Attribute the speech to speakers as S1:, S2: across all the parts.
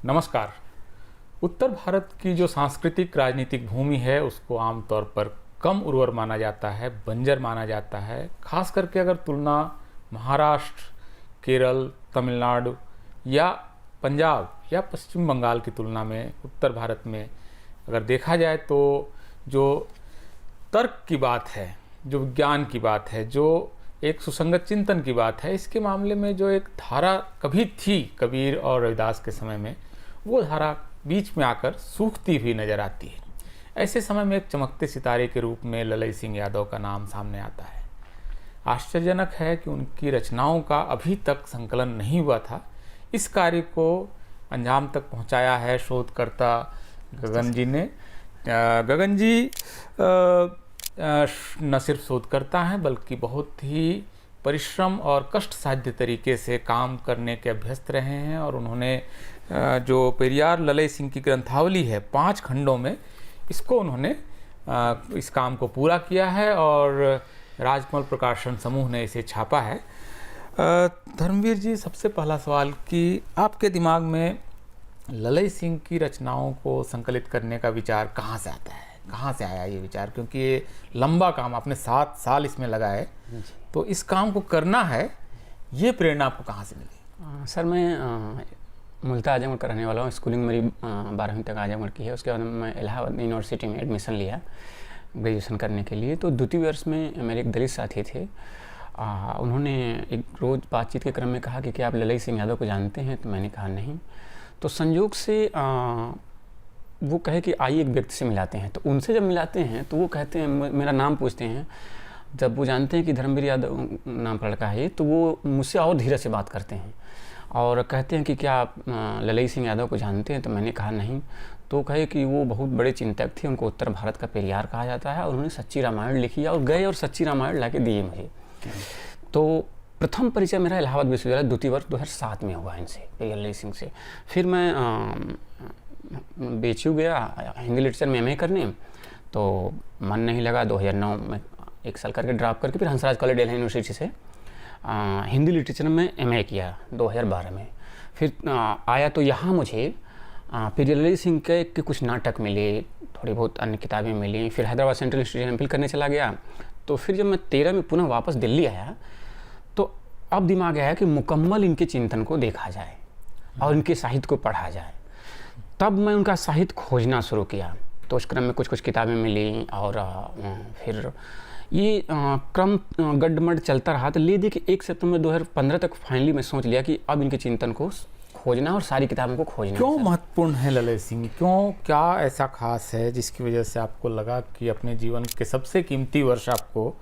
S1: नमस्कार। उत्तर भारत की जो सांस्कृतिक राजनीतिक भूमि है उसको आमतौर पर कम उर्वर माना जाता है, बंजर माना जाता है। खास करके अगर तुलना महाराष्ट्र, केरल, तमिलनाडु या पंजाब या पश्चिम बंगाल की तुलना में उत्तर भारत में अगर देखा जाए तो जो तर्क की बात है, जो विज्ञान की बात है, जो एक सुसंगत चिंतन की बात है, इसके मामले में जो एक धारा कभी थी कबीर और रविदास के समय में, वो धारा बीच में आकर सूखती हुई नजर आती है। ऐसे समय में एक चमकते सितारे के रूप में ललई सिंह यादव का नाम सामने आता है। आश्चर्यजनक है कि उनकी रचनाओं का अभी तक संकलन नहीं हुआ था। इस कार्य को अंजाम तक पहुंचाया है शोधकर्ता गगन जी ने। गगन जी न सिर्फ शोधकर्ता हैं बल्कि बहुत ही परिश्रम और कष्ट साध्य तरीके से काम करने के अभ्यस्त रहे हैं और उन्होंने जो पेरियार ललई सिंह की ग्रंथावली है 5 खंडों में, इसको उन्होंने इस काम को पूरा किया है और राजकमल प्रकाशन समूह ने इसे छापा है। धर्मवीर जी, सबसे पहला सवाल कि आपके दिमाग में ललई सिंह की रचनाओं को संकलित करने का विचार कहाँ से आता है, कहाँ से आया ये विचार? क्योंकि ये लंबा काम, आपने 7 साल इसमें लगाए, तो इस काम को करना है, ये प्रेरणा आपको कहाँ से मिली?
S2: सर, मैं मूलतः आजमगढ़ का रहने वाला हूँ। स्कूलिंग मेरी 12वीं तक आजमगढ़ की है। उसके बाद मैं इलाहाबाद यूनिवर्सिटी में एडमिशन लिया ग्रेजुएशन करने के लिए। तो द्वितीय वर्ष में मेरे एक दलित साथी थे। उन्होंने एक रोज़ बातचीत के क्रम में कहा कि क्या आप ललई सिंह यादव को जानते हैं? तो मैंने कहा नहीं। तो संयोग से वो कहे कि आइए एक व्यक्ति से मिलाते हैं। तो उनसे जब मिलाते हैं तो वो कहते हैं, मेरा नाम पूछते हैं। जब वो जानते हैं कि धर्मवीर यादव नाम का लड़का है, तो वो मुझसे और धीरे से बात करते हैं और कहते हैं कि क्या आप ललई सिंह यादव को जानते हैं? तो मैंने कहा नहीं। तो कहे कि वो बहुत बड़े चिंतक थे, उनको उत्तर भारत का पेरियार कहा जाता है और उन्होंने सच्ची रामायण लिखी और गए और सच्ची रामायण ला के दिए मुझे। तो प्रथम परिचय मेरा इलाहाबाद विश्वविद्यालय द्वितीय वर्ष 2007 में हुआ इनसे, पेरियार ललई सिंह से। फिर मैं BHU गया हिंदी लिटरेचर में MA करने, तो मन नहीं लगा। 2009 में 1 साल करके ड्रॉप करके फिर हंसराज कॉलेज दिल्ली यूनिवर्सिटी से हिंदी लिटरेचर में MA किया 2012 में। फिर आया तो यहाँ मुझे पेरियार ललई सिंह के कुछ नाटक मिले, थोड़ी बहुत अन्य किताबें मिली। फिर हैदराबाद सेंट्रल इंस्टीट्यूट में MPhil करने चला गया। तो फिर जब मैं 13 में पुनः वापस दिल्ली आया तो अब दिमाग आया कि मुकम्मल इनके चिंतन को देखा जाए और इनके साहित्य को पढ़ा जाए। तब मैं उनका साहित्य खोजना शुरू किया। तो उस क्रम में कुछ किताबें मिली और फिर ये क्रम गड्ढमड चलता रहा। तो ले दे कि 1 सितंबर 2015 तक फाइनली मैं सोच लिया कि अब इनके चिंतन को खोजना और सारी किताबों को खोजना।
S1: क्यों महत्वपूर्ण है ललई सिंह? क्यों, क्या ऐसा खास है जिसकी वजह से आपको लगा कि अपने जीवन के सबसे कीमती वर्ष आपको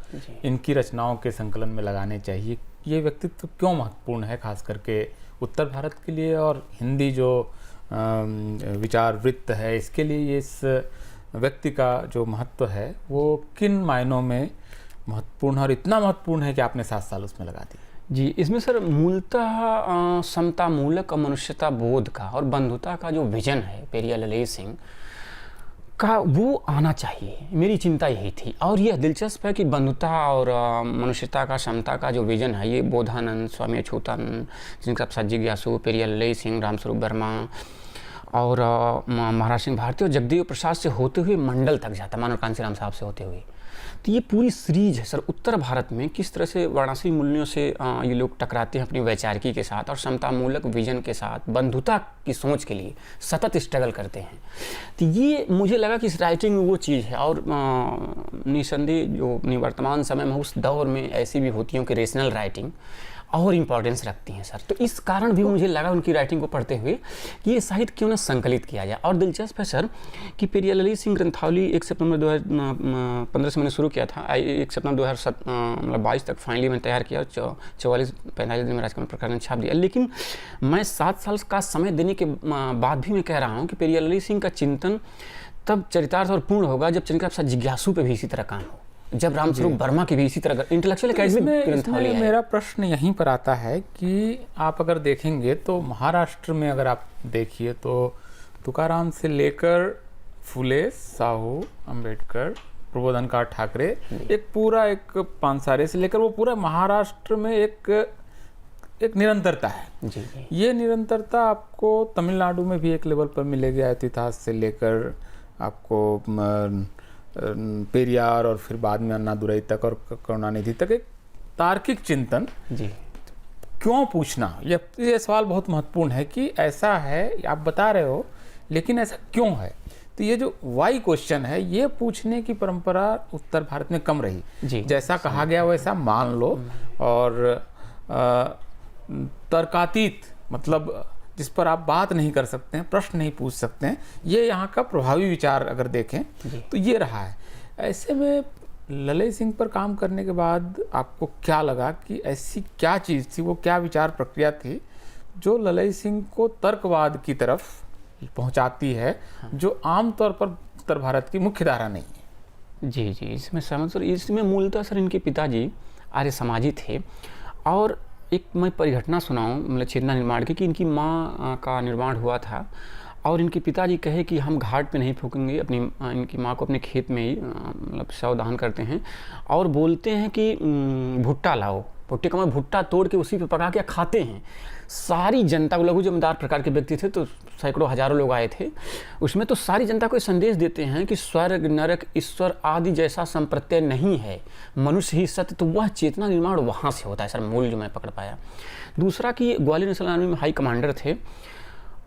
S1: इनकी रचनाओं के संकलन में लगाने चाहिए? ये व्यक्तित्व क्यों महत्वपूर्ण है, खास करके उत्तर भारत के लिए और हिंदी जो विचार वृत्त है इसके लिए? इस व्यक्ति का जो महत्व है वो किन मायनों में महत्वपूर्ण है और इतना महत्वपूर्ण है कि आपने 7 साल उसमें लगा दिए?
S2: जी, इसमें सर मूलतः समतामूलक और मनुष्यता बोध का और बंधुता का जो विजन है पेरियार ललई सिंह का, वो आना चाहिए। मेरी चिंता यही थी। और यह दिलचस्प है कि बंधुता और मनुष्यता का, समता का जो विजन है, ये बोधानंद, स्वामी अछूतानंद, जिनका प्रसाद जिज्ञासु, पेरियार ललई सिंह, रामस्वरूप वर्मा और महाराज सिंह भारती और जगदेव प्रसाद से होते हुए मंडल तक जाता, मानव कांसीराम साहब से होते हुए। तो ये पूरी सीरीज है सर, उत्तर भारत में किस तरह से वर्णाश्रमी मूल्यों से ये लोग टकराते हैं अपनी वैचारिकी के साथ और समतामूलक विजन के साथ, बंधुता की सोच के लिए सतत स्ट्रगल करते हैं। तो ये मुझे लगा कि इस राइटिंग में वो चीज़ है। और निसंदेह जो वर्तमान समय में उस दौर में ऐसी भी होती हैं कि रेशनल राइटिंग और इम्पॉर्टेंस रखती हैं सर। तो इस कारण भी मुझे लगा उनकी राइटिंग को पढ़ते हुए कि ये साहित्य क्यों ना संकलित किया जाए। और दिलचस्प है सर कि पेरियार ललई सिंह ग्रंथावली 1 सितंबर 2015 से मैंने शुरू किया था। 1 सितंबर 2022 तक फाइनली मैंने तैयार किया। 44-45 दिन में राजकमल प्रकाशन ने छाप दिया। लेकिन मैं 7 साल का समय देने के बाद भी मैं कह रहा हूँ कि पेरियार ललई सिंह का चिंतन तब चरितार्थ और पूर्ण होगा जब चंद्रिका प्रसाद जिज्ञासु पे भी इसी तरह काम हो, जब रामस्वरूप वर्मा की भी इसी तरह इंटेलेक्चुअल एकेडमिक ग्रंथावली है।
S1: मेरा प्रश्न यहीं पर आता है कि आप अगर देखेंगे तो महाराष्ट्र में अगर आप देखिए तो तुकाराम से लेकर फुले, साहू, अंबेडकर, प्रबोधनकार ठाकरे, एक पूरा एक पांसारे से लेकर वो पूरा महाराष्ट्र में एक एक निरंतरता है।
S2: जी जी
S1: ये निरंतरता आपको तमिलनाडु में भी एक लेवल पर मिलेगी, इतिहास से लेकर आपको पेरियार और फिर बाद में अन्नादुरई तक और करुणानिधि तक एक तार्किक चिंतन।
S2: जी
S1: क्यों पूछना, ये सवाल बहुत महत्वपूर्ण है कि ऐसा है, आप बता रहे हो, लेकिन ऐसा क्यों है। तो ये जो वाई क्वेश्चन है, ये पूछने की परंपरा उत्तर भारत में कम रही।
S2: जी
S1: जैसा कहा गया वैसा मान लो, और तर्कातीत, मतलब जिस पर आप बात नहीं कर सकते हैं, प्रश्न नहीं पूछ सकते हैं, ये यहाँ का प्रभावी विचार अगर देखें तो ये रहा है। ऐसे में ललई सिंह पर काम करने के बाद आपको क्या लगा कि ऐसी क्या चीज़ थी, वो क्या विचार प्रक्रिया थी जो ललई सिंह को तर्कवाद की तरफ पहुंचाती है, जो आमतौर पर उत्तर भारत की मुख्य धारा नहीं है।
S2: जी जी इसमें समझ सर, इसमें मूलतः सर इनके पिताजी आर्य समाजी थे। और एक मैं परिघटना सुनाऊं, मतलब चेतना निर्माण की, कि इनकी माँ का निर्माण हुआ था और इनके पिताजी कहे कि हम घाट पे नहीं फूकेंगे, इनकी माँ को अपने खेत में ही मतलब शव दान करते हैं और बोलते हैं कि भुट्टा लाओ, भुट्टे का मतलब भुट्टा तोड़ के उसी पे पका के खाते हैं। सारी जनता को, लघु जमींदार प्रकार के व्यक्ति थे तो सैकड़ों हजारों लोग आए थे उसमें, तो सारी जनता को संदेश देते हैं कि स्वर्ग नरक ईश्वर आदि जैसा संप्रत्यय नहीं है, मनुष्य ही सत्य। तो वह चेतना निर्माण वहाँ से होता है सर, मूल जो मैं पकड़ पाया। दूसरा कि ग्वालियर नेशनल आर्मी में हाई कमांडर थे,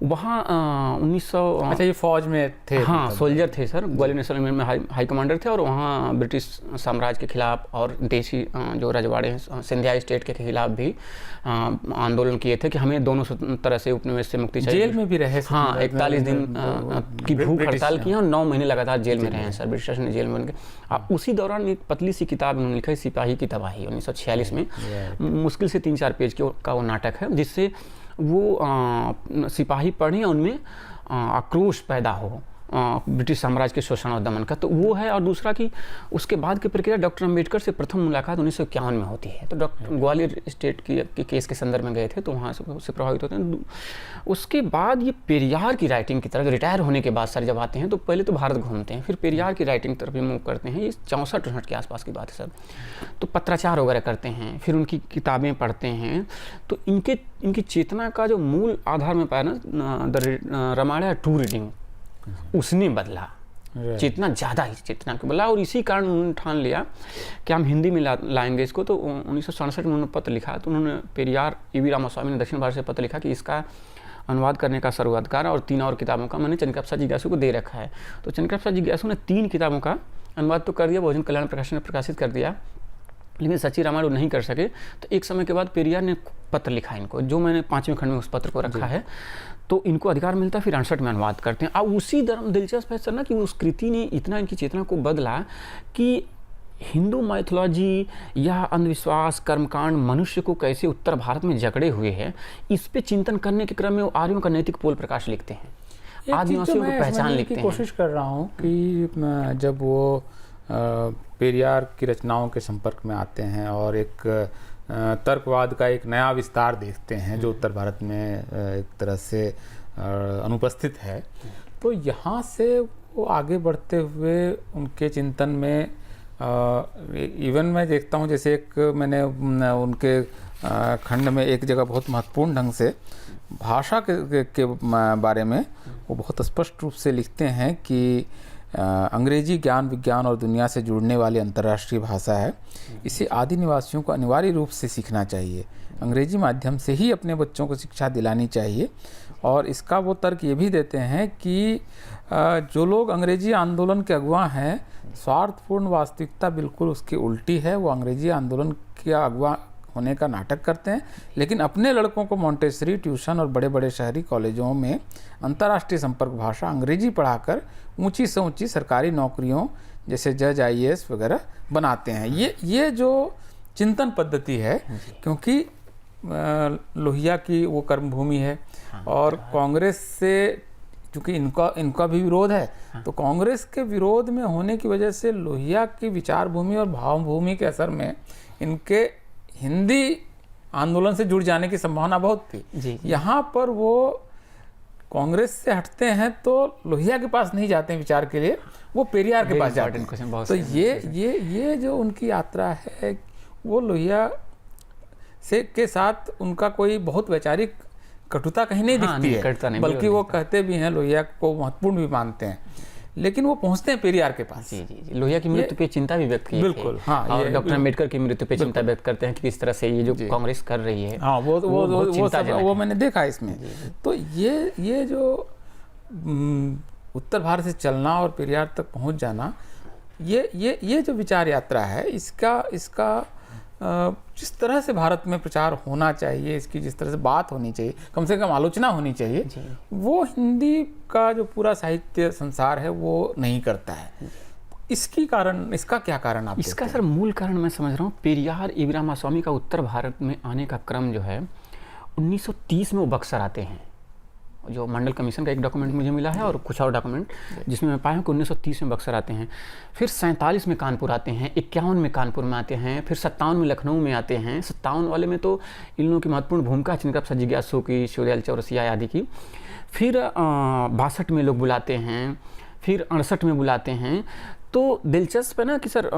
S2: वहाँ 1900,
S1: अच्छा, ये फौज में थे?
S2: हाँ, सोल्जर थे सर, ग्वालियर नेशनल आर्मी में हाई कमांडर थे और वहाँ ब्रिटिश साम्राज्य के खिलाफ और देशी जो रजवाड़े हैं सिंधिया स्टेट के खिलाफ भी आंदोलन किए थे कि हमें दोनों तरह से उपनिवेश से मुक्ति चाहिए।
S1: जेल में भी रहे?
S2: हाँ, 41 दिन की भूख हड़ताल की और 9 महीने लगातार जेल में रहे हैं सर, ब्रिटिश ने जेल में बन के। उसी दौरान एक पतली सी किताब उन्होंने लिखा है, सिपाही की तबाही, 1946 में। मुश्किल से 3-4 पेज का वो नाटक है, जिससे वो सिपाही पढ़ें और उनमें आक्रोश पैदा हो ब्रिटिश साम्राज्य के शोषण और दमन का। तो वो है। और दूसरा कि उसके बाद की प्रक्रिया, डॉक्टर अम्बेडकर से प्रथम मुलाकात 1951 में होती है। तो डॉक्टर ग्वालियर स्टेट के केस के संदर्भ में गए थे, तो वहाँ से उससे प्रभावित होते हैं। उसके बाद ये पेरियार की राइटिंग की तरफ, रिटायर होने के बाद सर जब आते हैं तो पहले तो भारत घूमते हैं, फिर पेरियार की राइटिंग तरफ मूव करते हैं। ये 64-64 के आसपास की बात है सर। तो पत्राचार वगैरह करते हैं, फिर उनकी किताबें पढ़ते हैं। तो इनकी चेतना का जो मूल आधार में पाया ना, द रामायण टू रीडिंग, उसने बदला चेतना, ज़्यादा ही चेतना को बदला। और इसी कारण उन्होंने ठान लिया कि हम हिंदी में लाएंगे इसको। तो 1967 में उन्होंने पत्र लिखा, तो उन्होंने पेरियार ईवी रामास्वामी ने दक्षिण भारत से पत्र लिखा कि इसका अनुवाद करने का सर्वाधिकार और 3 और किताबों का मैंने चंद्रकांत प्रसाद जिज्ञासु को दे रखा है। तो चंद्रकांत प्रसाद जिज्ञासु ने 3 किताबों का अनुवाद तो कर दिया, बहुजन कल्याण प्रकाशन ने प्रकाशित कर दिया, लेकिन सच्ची रामायण नहीं कर सके। तो एक समय के बाद पेरियार ने पत्र लिखा इनको, जो मैंने 5वें खंड में उस पत्र को रखा है। तो इनको अधिकार मिलता है, फिर 68 में अनुवाद करते हैं। अब उसी दिलचस्प है सर ना कि उस कृति ने इतना इनकी चेतना को बदला कि हिंदू माइथोलॉजी या अंधविश्वास, कर्मकांड मनुष्य को कैसे उत्तर भारत में जकड़े हुए हैं, इस पे चिंतन करने के क्रम में वो आर्यों का नैतिक पोल प्रकाश लिखते हैं, आदिवासियों को पहचान लिखते हैं।
S1: कोशिश कर रहा हूँ कि जब वो पेरियार की रचनाओं के संपर्क में आते हैं और एक तर्कवाद का एक नया विस्तार देखते हैं जो उत्तर भारत में एक तरह से अनुपस्थित है, तो यहाँ से वो आगे बढ़ते हुए उनके चिंतन में इवन मैं देखता हूँ, जैसे एक मैंने उनके खंड में एक जगह बहुत महत्वपूर्ण ढंग से भाषा के बारे में वो बहुत स्पष्ट रूप से लिखते हैं कि अंग्रेजी ज्ञान विज्ञान और दुनिया से जुड़ने वाली अंतर्राष्ट्रीय भाषा है। इसे आदि निवासियों को अनिवार्य रूप से सीखना चाहिए। अंग्रेजी माध्यम से ही अपने बच्चों को शिक्षा दिलानी चाहिए। और इसका वो तर्क ये भी देते हैं कि जो लोग अंग्रेजी आंदोलन के अगुवा हैं, स्वार्थपूर्ण वास्तविकता बिल्कुल उसकी उल्टी है। वो अंग्रेजी आंदोलन के अगुवा होने का नाटक करते हैं, लेकिन अपने लड़कों को मॉन्टेसरी ट्यूशन और बड़े बड़े शहरी कॉलेजों में अंतर्राष्ट्रीय संपर्क भाषा अंग्रेजी पढ़ाकर ऊंची से ऊंची सरकारी नौकरियों जैसे जज IAS वगैरह बनाते हैं। ये जो चिंतन पद्धति है, क्योंकि लोहिया की वो कर्मभूमि है और कांग्रेस से क्योंकि इनका भी विरोध है, तो कांग्रेस के विरोध में होने की वजह से लोहिया की विचार भूमि और भाव भूमि के असर में इनके हिंदी आंदोलन से जुड़ जाने की संभावना बहुत थी। यहाँ पर वो कांग्रेस से हटते हैं तो लोहिया के पास नहीं जाते हैं विचार के लिए, वो पेरियार के पास जाते हैं। तो ये जो उनकी यात्रा है वो लोहिया से के साथ उनका कोई बहुत वैचारिक कटुता कहीं नहीं
S2: हाँ,
S1: दिखती
S2: कटुता
S1: है,
S2: नहीं,
S1: बल्कि
S2: बिल्कुल
S1: वो
S2: नहीं।
S1: कहते भी हैं, लोहिया को महत्वपूर्ण भी मानते हैं, लेकिन वो पहुंचते हैं पेरियार के पास।
S2: जी जी जी, लोहिया की मृत्यु पे चिंता भी व्यक्त की
S1: बिल्कुल, हाँ,
S2: और
S1: ये
S2: डॉक्टर अम्बेडकर की मृत्यु पे चिंता व्यक्त करते हैं कि किस तरह से ये जो कांग्रेस कर रही है,
S1: हाँ, वो
S2: बहुत
S1: सब
S2: चिंताजनक
S1: वो
S2: है।
S1: मैंने देखा इसमें। तो ये जो उत्तर भारत से चलना और पेरियार तक पहुंच जाना, ये जो विचार यात्रा है, इसका जिस तरह से भारत में प्रचार होना चाहिए, इसकी जिस तरह से बात होनी चाहिए, कम से कम आलोचना होनी चाहिए, वो हिंदी का जो पूरा साहित्य संसार है वो नहीं करता है। इसका क्या कारण आप
S2: इसका
S1: देखते
S2: सर मूल कारण मैं समझ रहा हूँ, पेरियार ईवी रामास्वामी का उत्तर भारत में आने का क्रम जो है 1930 में वो बक्सर आते हैं। जो मंडल कमीशन का एक डॉक्यूमेंट मुझे मिला है और कुछ और डॉक्यूमेंट जिसमें मैं पाया हूँ कि 1930 में बक्सर आते हैं, फिर 47 में कानपुर आते हैं, 51 में कानपुर में आते हैं, फिर 57 में लखनऊ में आते हैं। 57 वाले में तो इन लोगों की महत्वपूर्ण भूमिका है, चिनका प्रसाद जिज्ञासु की, शिवदयाल चौरसिया आदि की। फिर 62 में लोग बुलाते हैं, फिर 68 में बुलाते हैं। तो दिलचस्प है ना कि सर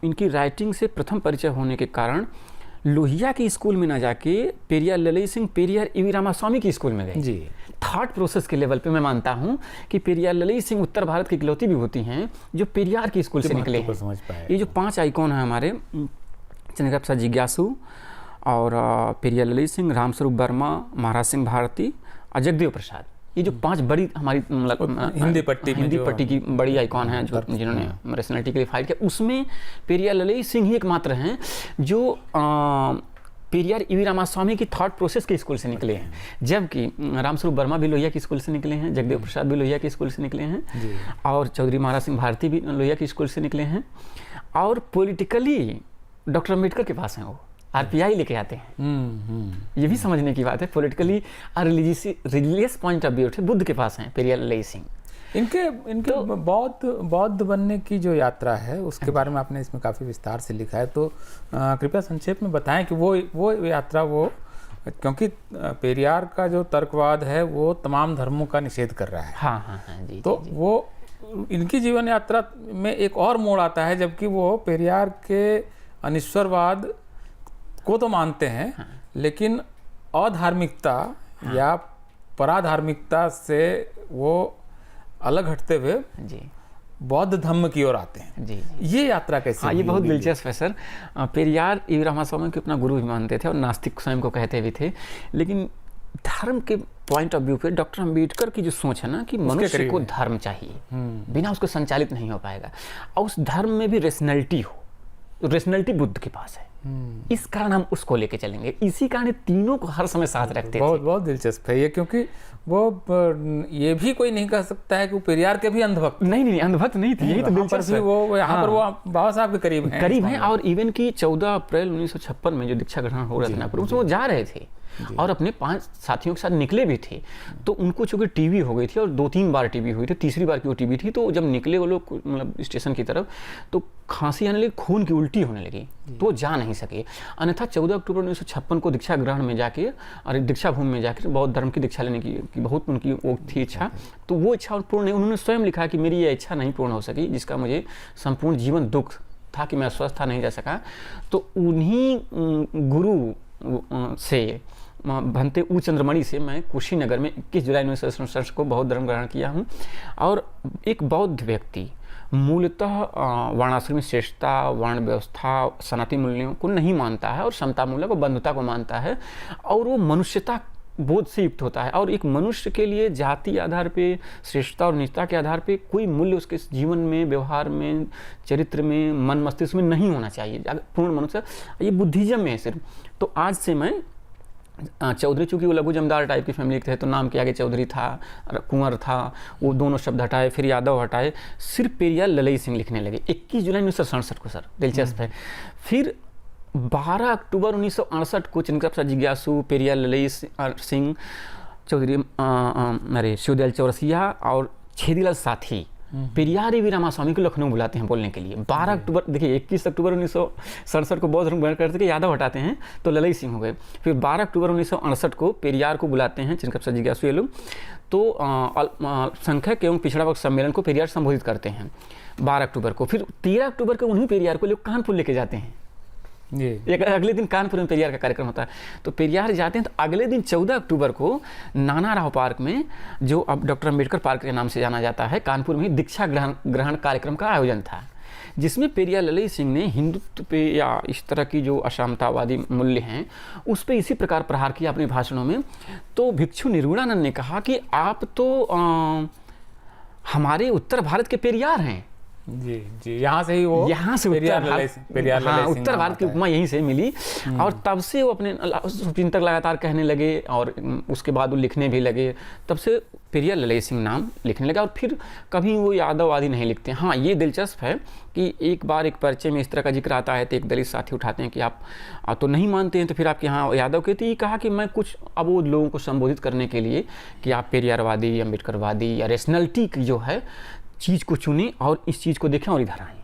S2: इनकी राइटिंग से प्रथम परिचय होने के कारण लोहिया की स्कूल में ना जाके पेरियार ललई सिंह पेरियार ईवी रामास्वामी की स्कूल में गए
S1: जी।
S2: थॉट प्रोसेस के लेवल पे मैं मानता हूँ कि पेरियार ललई सिंह उत्तर भारत की इकलौती विभूति हैं जो पेरियार की स्कूल से निकले हैं।
S1: समझ पाए।
S2: ये जो 5 आइकॉन हैं हमारे, चंद्रिका प्रसाद जिज्ञासु और पेरियार ललई सिंह, रामस्वरूप वर्मा, महाराज सिंह भारती और जगदेव प्रसाद, ये जो 5 बड़ी हमारी
S1: हिंदी पट्टी
S2: की बड़ी आइकॉन हैं जो जिन्होंने रेशनलिटी के लिए फाइट किया, उसमें पेरियार ललई सिंह ही एकमात्र हैं जो पेरियार ईवी रामास्वामी की थॉट प्रोसेस के स्कूल से निकले हैं। जबकि रामस्वरूप वर्मा भी लोहिया की स्कूल से निकले हैं, जगदेव प्रसाद भी लोहिया की स्कूल से निकले हैं और चौधरी महाराज सिंह भारती भी लोहिया की स्कूल से निकले हैं। और पॉलिटिकली डॉक्टर अम्बेडकर के पास हैं, वो आरपीआई लेके आते हैं। ये भी समझने की बात है, पॉलिटिकली और रिलीजियस पॉइंट ऑफ व्यू से बुद्ध के पास हैं पेरियार ललई सिंह।
S1: इनके तो बौद्ध बनने की जो यात्रा है उसके बारे में आपने इसमें काफ़ी विस्तार से लिखा है, तो कृपया संक्षेप में बताएं कि वो यात्रा, क्योंकि पेरियार का जो तर्कवाद है वो तमाम धर्मों का निषेध कर रहा है।
S2: हाँ जी।
S1: तो जी। वो इनकी जीवन यात्रा में एक और मोड़ आता है, जबकि वो पेरियार के अनिश्वरवाद को तो मानते हैं, लेकिन अधार्मिकता या पराधार्मिकता से वो अलग हटते हुए
S2: जी
S1: बौद्ध धम्म की ओर आते हैं।
S2: जी
S1: ये यात्रा कैसे?
S2: हाँ, ये बहुत दिलचस्प है सर। पेरियार ईवी रामास्वामी को अपना गुरु भी मानते थे और नास्तिक स्वयं को कहते भी थे, लेकिन धर्म के पॉइंट ऑफ व्यू पे डॉक्टर अम्बेडकर की जो सोच है ना कि मनुष्य को धर्म चाहिए, बिना उसको संचालित नहीं हो पाएगा, और उस धर्म में भी रेशनलिटी हो, रेशनलिटी बुद्ध के पास है, इस कारण हम उसको लेके चलेंगे। इसी कारण तीनों को हर समय साथ रखते थे।
S1: बहुत दिलचस्प है ये, क्योंकि वो ये भी कोई नहीं कह सकता है कि वो पेरियार के भी अंधभक्त
S2: नहीं अंधभक्त नहीं थे, यही तो दिलचस्प है।
S1: वो यहाँ पर वो बाबा साहब के करीब हैं।
S2: और इवन की 14 अप्रैल 1956 में जो दीक्षा ग्रहण हो रहा था नागपुर, उसमें वो जा रहे थे और अपने 5 साथियों के साथ निकले भी थे। तो उनको चूंकि टीबी हो गई थी और 2-3 बार टीबी हुई थी, तीसरी बार की वो टीबी थी, तो जब निकले वो लोग मतलब स्टेशन की तरफ, तो खांसी आने लगी, खून की उल्टी होने लगी, तो जा नहीं सके। अन्यथा 14 अक्टूबर 1956 को दीक्षा ग्रहण में जाके और दीक्षा भूमि में जाकर बौद्ध धर्म की दीक्षा लेने की बहुत उनकी वो थी इच्छा, तो वो इच्छा पूर्ण नहीं। उन्होंने स्वयं लिखा कि मेरी ये इच्छा नहीं पूर्ण हो सकी, जिसका मुझे संपूर्ण जीवन दुख था कि मैं स्वस्थ नहीं जा सका। तो उन्हीं गुरु से भंते ऊ चंद्रमणि से मैं कुशीनगर में 21 जुलाई 1967 को बौद्ध धर्म ग्रहण किया हूँ। और एक बौद्ध व्यक्ति मूलतः वर्णाश्रमी श्रेष्ठता, वर्ण व्यवस्था, सनातनी मूल्यों को नहीं मानता है और समता मूल्य और बंधुता को मानता है, और वो मनुष्यता बोध से युक्त होता है। और एक मनुष्य के लिए जाति आधार पे, श्रेष्ठता और निजता के आधार पे कोई मूल्य उसके जीवन में, व्यवहार में, चरित्र में, मन मस्तिष्क में नहीं होना चाहिए। पूर्ण मनुष्य, ये बुद्धिज्म में है सिर्फ। तो आज से मैं चौधरी, चूंकि वो लघु जमींदार टाइप की फैमिली थे, तो नाम के आगे चौधरी था, कुंवर था, वो दोनों शब्द हटाए, फिर यादव हटाए, सिर्फ पेरियार ललई सिंह लिखने लगे 21 जुलाई 1967 को। सर दिलचस्प है। फिर 12 अक्टूबर 1968 को चंद्रिका प्रसाद जिज्ञासु, पेरियार ललई सिंह, चौधरी शिवदयाल चौरसिया और छेदीलाल साथी पेरियार ईवी रामास्वामी को लखनऊ बुलाते हैं बोलने के लिए। 12 अक्टूबर, देखिए 21 अक्टूबर 1967 को बौद्ध धर्म ग्रहण करते के यादव हटाते हैं तो ललई सिंह हो गए। फिर 12 अक्टूबर 1968 को पेरियार को बुलाते हैं चंद्रिका प्रसाद जिज्ञासु ये लोग, तो संख्यक एवं पिछड़ा वर्ग सम्मेलन को पेरियार संबोधित करते हैं 12 अक्टूबर को। फिर 13 अक्टूबर को उन्हीं पेरियार को लोग कानपुर लेके जाते हैं
S1: जी।
S2: एक अगले दिन कानपुर में पेरियार का कार्यक्रम होता है, तो पेरियार जाते हैं, तो अगले दिन 14 अक्टूबर को नाना राव पार्क में, जो अब डॉक्टर अम्बेडकर पार्क के नाम से जाना जाता है, कानपुर में दीक्षा ग्रहण कार्यक्रम का आयोजन था, जिसमें पेरियार ललई सिंह ने हिंदुत्व पे या इस तरह की जो असामतावादी मूल्य हैं उस पे इसी प्रकार प्रहार किया अपने भाषणों में। तो भिक्षु निर्गुणानंद ने कहा कि आप तो हमारे उत्तर भारत के पेरियार हैं।
S1: जी जी, यहाँ से
S2: उत्तर भारत, हाँ, उत्तर भारत की उपमा यहीं से मिली। और तब से वो अपने चिंतक लगातार कहने लगे, और उसके बाद वो लिखने भी लगे। तब से पेरियार ललई सिंह नाम लिखने लगा, और फिर कभी वो यादव आदि नहीं लिखते। हाँ, ये दिलचस्प है कि एक बार एक परिचय में इस तरह का जिक्र आता है, तो एक दलित साथी उठाते हैं कि आप तो नहीं मानते हैं, तो फिर आपके यहाँ यादव के, तो ये कहा कि मैं कुछ अबोध लोगों को संबोधित करने के लिए कि आप पेरियारवादी, अम्बेडकरवादी या रेशनलिटी की जो है चीज़ को चुने और इस चीज़ को देखें और इधर आएँ।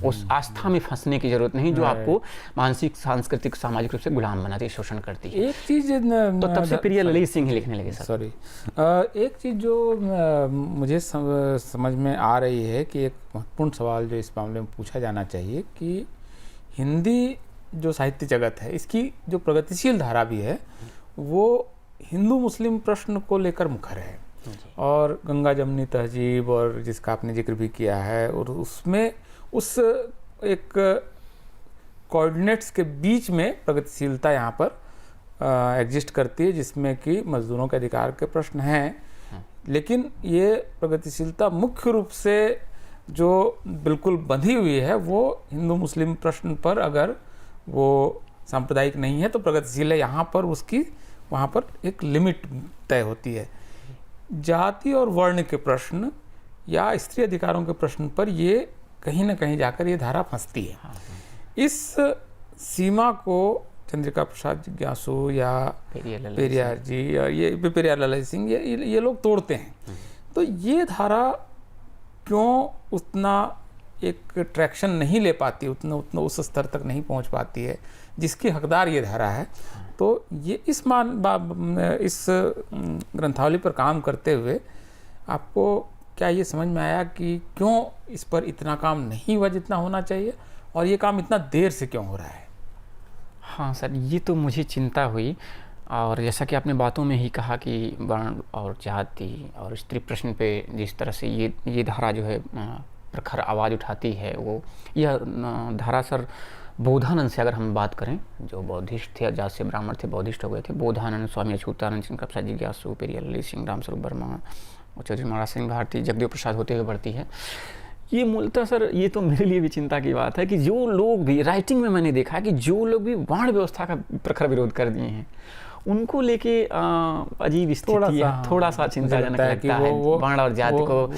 S2: उस आस्था में फंसने की जरूरत नहीं जो आपको मानसिक, सांस्कृतिक, सामाजिक रूप से गुलाम बनाती है, शोषण करती है।
S1: एक चीज़
S2: तो तब से पेरियार ललई सिंह ही लिखने लगे।
S1: सॉरी, एक चीज़ जो मुझे समझ में आ रही है कि एक महत्वपूर्ण सवाल जो इस मामले में पूछा जाना चाहिए कि हिंदी जो साहित्य जगत है, इसकी जो प्रगतिशील धारा भी है, वो हिंदू मुस्लिम प्रश्न को लेकर मुखर है, और गंगा जमनी तहजीब और जिसका आपने जिक्र भी किया है, और उसमें उस एक कोऑर्डिनेट्स के बीच में प्रगतिशीलता यहाँ पर एग्जिस्ट करती है, जिसमें कि मजदूरों के अधिकार के प्रश्न हैं, लेकिन ये प्रगतिशीलता मुख्य रूप से जो बिल्कुल बंधी हुई है वो हिंदू मुस्लिम प्रश्न पर, अगर वो सांप्रदायिक नहीं है तो प्रगतिशील है। यहाँ पर उसकी वहाँ पर एक लिमिट तय होती है। जाति और वर्ण के प्रश्न या स्त्री अधिकारों के प्रश्न पर ये कहीं ना कहीं जाकर ये धारा फंसती है। इस सीमा को चंद्रिका प्रसाद जिज्ञासु या पेरियार जी या ये पेरियार ललई सिंह ये लोग तोड़ते हैं। तो ये धारा क्यों उतना एक ट्रैक्शन नहीं ले पाती, उतना उस स्तर तक नहीं पहुंच पाती है जिसकी हकदार ये धारा है? तो ये इस ग्रंथावली पर काम करते हुए आपको क्या ये समझ में आया कि क्यों इस पर इतना काम नहीं हुआ जितना होना चाहिए, और ये काम इतना देर से क्यों हो रहा है?
S2: हाँ सर, ये तो मुझे चिंता हुई, और जैसा कि आपने बातों में ही कहा कि वर्ण और जाति और स्त्री प्रश्न पे जिस तरह से ये धारा जो है प्रखर आवाज़ उठाती है, वो यह धारा सर बोधानंद से अगर हम बात करें, जो बौद्धिस्ट थे, जात से ब्राह्मण थे, बौद्धिस्ट हो गए थे, बोधानंद, स्वामी अछूतानंद, चंद्रिका प्रसाद जिज्ञासु, पेरियार ललई सिंह, रामस्वरूप वर्मा और चौधरी महाराज सिंह भारती, जगदेव प्रसाद होते हुए बढ़ती है। ये मूलतः सर ये तो मेरे लिए भी चिंता की बात है कि जो लोग भी राइटिंग में मैंने देखा है कि जो लोग भी वर्ण व्यवस्था का प्रखर विरोध कर दिए हैं, उनको लेके अजीब स्थिति है, थोड़ा सा चिंताजनक लगता है वर्ण और जाति को,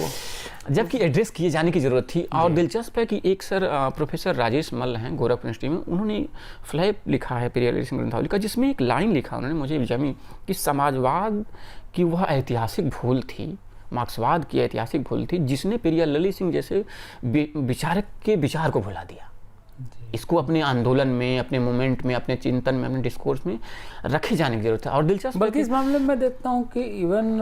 S2: जबकि एड्रेस किए जाने की ज़रूरत थी। और दिलचस्प है कि एक सर प्रोफेसर राजेश मल्ल हैं गोरखपुर यूनिवर्सिटी में, उन्होंने फ्लैप लिखा है पेरियार ललई सिंह ग्रंथावली का, जिसमें एक लाइन लिखा उन्होंने, मुझे जमी, कि समाजवाद की वह ऐतिहासिक भूल थी, मार्क्सवाद की ऐतिहासिक भूल थी, जिसने पेरियार ललई सिंह जैसे विचारक के विचार को भुला दिया। इसको अपने आंदोलन में, अपने मूवमेंट में, अपने चिंतन में, अपने डिस्कोर्स में रखे जाने की जरूरत है। और दिलचस्प
S1: बल्कि इस मामले में मैं देखता हूँ कि इवन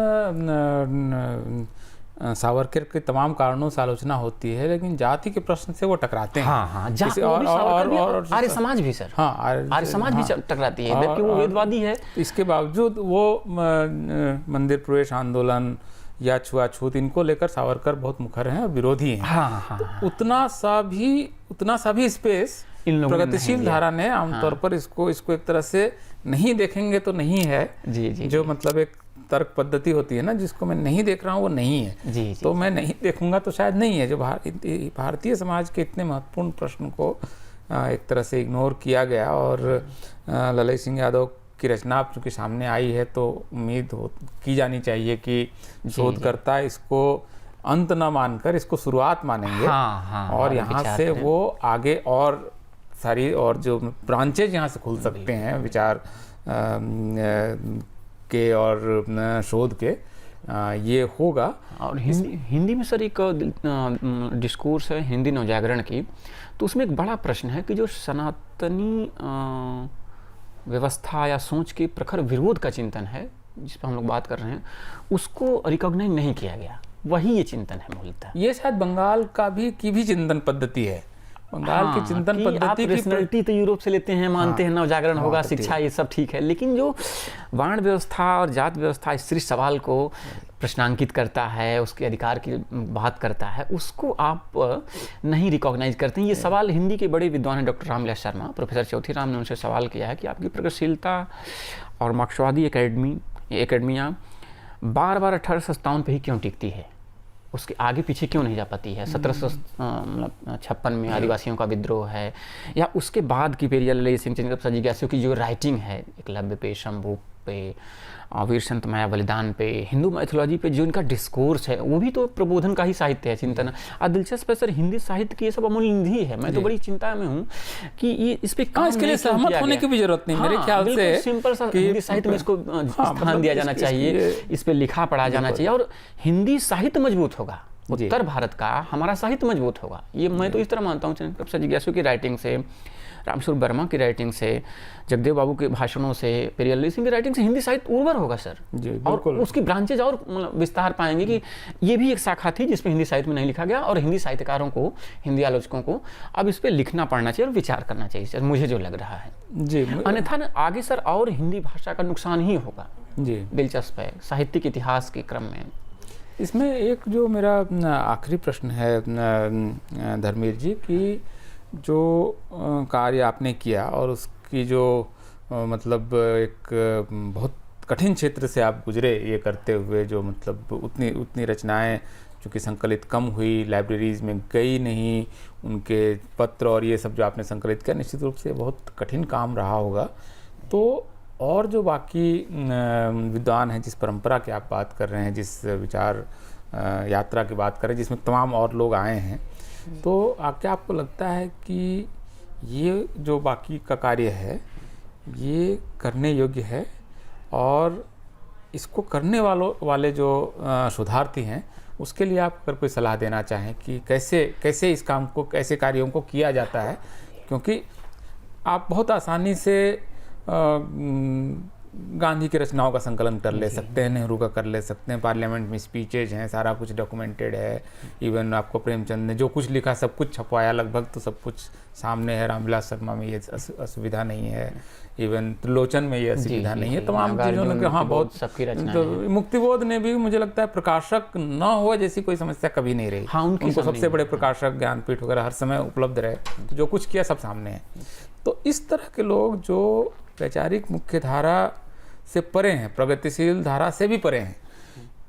S1: सावरकर के तमाम कारणों से आलोचना होती है, लेकिन जाति के प्रश्न से वो टकराते हैं।
S2: हाँ, और आर्य समाज भी सर,
S1: हाँ,
S2: आर्य समाज भी टकराती है, जबकि वो वेदवादी है।
S1: इसके बावजूद वो मंदिर प्रवेश आंदोलन या छुआछूत, इनको लेकर सावरकर बहुत मुखर हैं और विरोधी हैं।
S2: हाँ,
S1: तो उतना सा भी स्पेस प्रगतिशील धारा ने आमतौर पर इसको एक तरह से नहीं देखेंगे तो नहीं है।
S2: जी,
S1: जो मतलब एक तर्क पद्धति होती है ना, जिसको मैं नहीं देख रहा हूँ वो नहीं है।
S2: जी,
S1: तो मैं नहीं देखूंगा तो शायद नहीं है। जो भारतीय समाज के इतने महत्वपूर्ण प्रश्न को एक तरह से इग्नोर किया गया, और ललई सिंह यादव की रचना चूँकि सामने आई है तो उम्मीद की जानी चाहिए कि शोधकर्ता इसको अंत न मानकर इसको शुरुआत मानेंगे। और यहाँ से वो आगे और सारी और जो ब्रांचेज यहाँ से खुल सकते हैं विचार के और शोध के, ये होगा।
S2: और हिंदी में सर एक डिस्कोर्स है हिंदी नवजागरण की, तो उसमें एक बड़ा प्रश्न है कि जो सनातनी व्यवस्था या सोच के प्रखर विरोध का चिंतन है, जिस पर हम लोग बात कर रहे हैं, उसको रिकॉग्नाइज नहीं किया गया। वही ये चिंतन है मूलतः।
S1: ये शायद बंगाल की भी चिंतन पद्धति है। बंगाल की चिंतन पद्धति की
S2: पर्सनैलिटी तो यूरोप से लेते हैं, मानते हैं नवजागरण होगा, शिक्षा, ये सब ठीक है, लेकिन जो वर्ण व्यवस्था और जात व्यवस्था स्त्री सवाल को प्रश्नांकित करता है, उसके अधिकार की बात करता है, उसको आप नहीं रिकॉग्नाइज करते हैं। ये सवाल हिंदी के बड़े विद्वान हैं डॉक्टर रामविलास शर्मा, प्रोफेसर चौथीराम ने उनसे सवाल किया है कि आपकी प्रगतिशीलता और मार्क्सवादी एकेडमियाँ बार बार 1857 पे ही क्यों टिकती है, उसके आगे पीछे क्यों नहीं जा पाती है। 1756 में आदिवासियों का विद्रोह है, या उसके बाद की पेरियाल ललित सिंह चंद्रप्रसाद जिज्ञासु की जो राइटिंग है एकलव्य पे, शंभू पे, वीर संत माया बलिदान पे, हिंदू मैथोलॉजी पे जो इनका डिस्कोर्स है, वो भी तो प्रबोधन का ही साहित्य है, चिंतन। और दिलचस्प है सर, हिंदी साहित्य की ये सब अमूल्य निधि है। मैं तो बड़ी चिंता में हूँ कि ये इस पे काम
S1: इसके लिए सहमत होने की भी जरूरत नहीं मेरे ख्याल से।
S2: सिंपल सा हिंदी साहित्य में इसको स्थान दिया जाना चाहिए, इस पे लिखा पढ़ा जाना चाहिए, और हिंदी साहित्य मजबूत होगा, उत्तर भारत का हमारा साहित्य मजबूत होगा। ये मैं तो इस तरह मानता हूँ, चंद्रप्रसाद जिज्ञासु की राइटिंग से, रामस्वरूप वर्मा की राइटिंग से, जगदेव बाबू के भाषणों से, पेरियाल ललित सिंह की राइटिंग से हिंदी साहित्य उर्वर होगा सर। और उसकी ब्रांचेज और विस्तार पाएंगे कि ये भी एक शाखा थी जिसमें हिंदी साहित्य में नहीं लिखा गया, और हिंदी साहित्यकारों को, हिंदी आलोचकों को अब इस पर लिखना पढ़ना चाहिए और विचार करना चाहिए सर, मुझे जो लग रहा है जी। अन्यथा आगे सर और हिंदी भाषा का नुकसान ही होगा जी। दिलचस्प है साहित्यिक इतिहास के क्रम में।
S1: इसमें एक जो मेरा आखिरी प्रश्न है धर्मेश जी, कि जो कार्य आपने किया और उसकी जो मतलब एक बहुत कठिन क्षेत्र से आप गुजरे ये करते हुए, जो मतलब उतनी रचनाएं चूँकि संकलित कम हुई, लाइब्रेरीज़ में गई नहीं, उनके पत्र और ये सब जो आपने संकलित किया, निश्चित रूप से बहुत कठिन काम रहा होगा। तो और जो बाकी विद्वान हैं, जिस परंपरा की आप बात कर रहे हैं, जिस विचार यात्रा की बात कर रहे हैं, जिसमें तमाम और लोग आए हैं, तो क्या आपको लगता है कि ये जो बाकी का कार्य है ये करने योग्य है, और इसको करने वाले जो शोधार्थी हैं उसके लिए आप अगर कोई सलाह देना चाहें कि कैसे इस काम को, कैसे कार्यों को किया जाता है? क्योंकि आप बहुत आसानी से गांधी की रचनाओं का संकलन कर ले सकते हैं, नेहरू का कर ले सकते हैं, पार्लियामेंट में स्पीचेज हैं, सारा कुछ डॉक्यूमेंटेड है। इवन आपको प्रेमचंद ने जो कुछ लिखा सब कुछ छपवाया लगभग, तो सब कुछ सामने है। रामविलास शर्मा में ये असुविधा नहीं है, इवन त्रिलोचन में ये असुविधा नहीं है। तमाम चीज़ों में हाँ बहुत सबकी रचना तो मुक्तिबोध ने भी मुझे लगता है प्रकाशक न हो जैसी कोई समस्या कभी नहीं रही। हाँ, उनको सबसे बड़े प्रकाशक ज्ञानपीठ वगैरह हर समय उपलब्ध रहे, जो कुछ किया सब सामने है। तो इस तरह के लोग जो वैचारिक मुख्य धारा से परे हैं, प्रगतिशील धारा से भी परे हैं,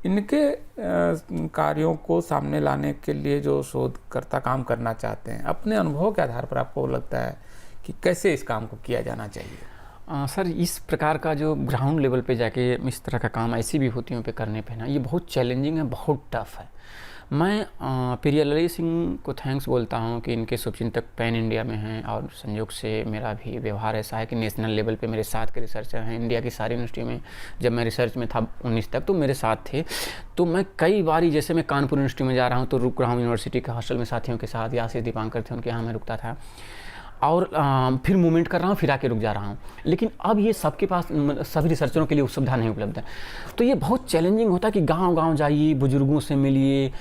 S1: इनके कार्यों को सामने लाने के लिए जो शोधकर्ता काम करना चाहते हैं, अपने अनुभव के आधार पर आपको लगता है कि कैसे इस काम को किया जाना चाहिए?
S2: सर, इस प्रकार का जो ग्राउंड लेवल पे जाके इस तरह का काम ऐसी विभूतियों पे करने पे ना, ये बहुत चैलेंजिंग है, बहुत टफ है। मैं पेरियाल ललित सिंह को थैंक्स बोलता हूँ कि इनके शुभचिंतक पैन इंडिया में हैं, और संयोग से मेरा भी व्यवहार ऐसा है कि नेशनल लेवल पे मेरे साथ के रिसर्चर हैं। इंडिया की सारी यूनिवर्सिटी में जब मैं रिसर्च में था 19 तक, तो मेरे साथ थे। तो मैं कई बारी, जैसे मैं कानपुर यूनिवर्सिटी में जा रहा हूँ तो रुक रहा हूँ यूनिवर्सिटी के हॉस्टल में साथियों के साथ, या आशीष दीपांकर थे, उनके यहाँ मैं रुकता था, और फिर मूवमेंट कर रहा हूँ, फिर आके रुक जा रहा हूँ। लेकिन अब ये सबके पास, सभी रिसर्चरों के लिए सुविधा नहीं उपलब्ध है। तो ये बहुत चैलेंजिंग होता है कि गांव-गांव जाइए, बुजुर्गों से मिलिए,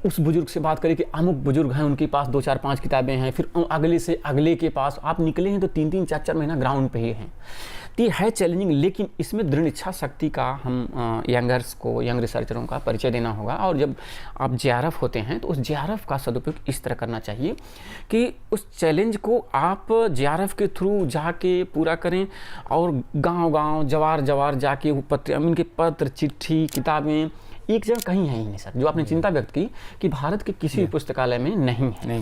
S2: उस बुजुर्ग से बात करें कि अमुक बुजुर्ग हैं, उनके पास 2, 4, 5 किताबें हैं, फिर अगले से अगले के पास आप निकले हैं तो 3-3, 4-4 महीना ग्राउंड पे ही हैं। तो ये है चैलेंजिंग, लेकिन इसमें दृढ़ इच्छा शक्ति का हम यंगर्स को, यंग रिसर्चरों का परिचय देना होगा। और जब आप JRF होते हैं तो उस JRF का सदुपयोग इस तरह करना चाहिए कि उस चैलेंज को आप JRF के थ्रू जाके पूरा करें, और गांव-गांव, जवार जाके इनके पत्र, चिट्ठी, किताबें एक जगह कहीं है ही नहीं सर, जो आपने चिंता व्यक्त की कि भारत के किसी पुस्तकालय में नहीं है।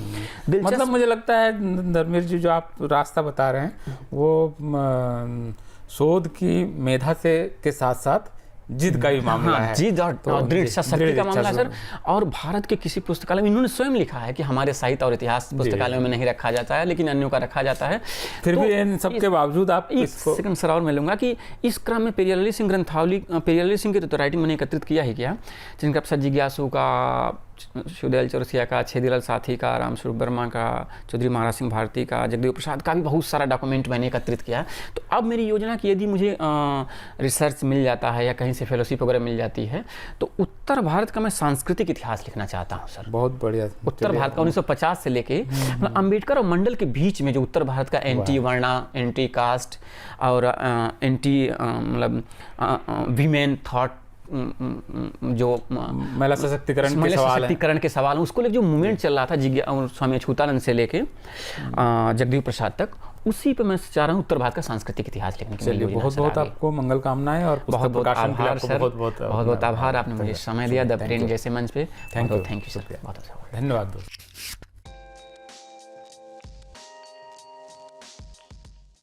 S1: मतलब मुझे लगता है धर्मेश जी, जो आप रास्ता बता रहे हैं वो शोध की मेधा से के साथ साथ जिद का भी मामला है,
S2: जिद और दृढ़ शक्ति का मामला है सर। और भारत के किसी पुस्तकालय में इन्होंने स्वयं लिखा है कि हमारे साहित्य और इतिहास पुस्तकालयों में नहीं रखा जाता है, लेकिन अन्यों का रखा जाता है।
S1: फिर भी इन सबके बावजूद आप
S2: इसको सेकंड सर और मैं लूँगा कि इस क्रम में पेरियाल ललित सिंह ग्रंथावली, पेरियाल ललित सिंह की तो राइटिंग मैंने एकत्रित किया ही किया, चंद्रप्रसाद जिज्ञासु का सुदेल चौरसिया का, छेदीलाल साथी का, राम स्वरूप वर्मा का, चौधरी महाराज सिंह भारती का, जगदेव प्रसाद का भी बहुत सारा डॉक्यूमेंट मैंने एकत्रित किया। तो अब मेरी योजना कि यदि मुझे रिसर्च मिल जाता है या कहीं से फेलोशिप वगैरह मिल जाती है तो उत्तर भारत का मैं सांस्कृतिक इतिहास लिखना चाहता हूँ सर।
S1: बहुत बढ़िया।
S2: उत्तर भारत का 1950 से लेके अंबेडकर और मंडल के बीच में जो उत्तर भारत का एंटी वर्णा, एंटी कास्ट और एंटी मतलब वीमेन थॉट, जो
S1: महिला सशक्तिकरण
S2: के सवाल उसको लेकर जो मूवमेंट चल रहा था स्वामी अछूतानंद से लेके जगदेव प्रसाद तक, उसी पे मैं चाह रहा हूँ उत्तर भारत का सांस्कृतिक इतिहास लिखने की।
S1: चलिए, बहुत बहुत आपको मंगल कामनाएं और
S2: बहुत बहुत आभार सर, बहुत बहुत आभार, आपने मुझे समय दिया द ब्रेन जैसे मंच पे।
S1: थैंक यू
S2: सर, बहुत अच्छा।
S1: धन्यवाद दोस्त।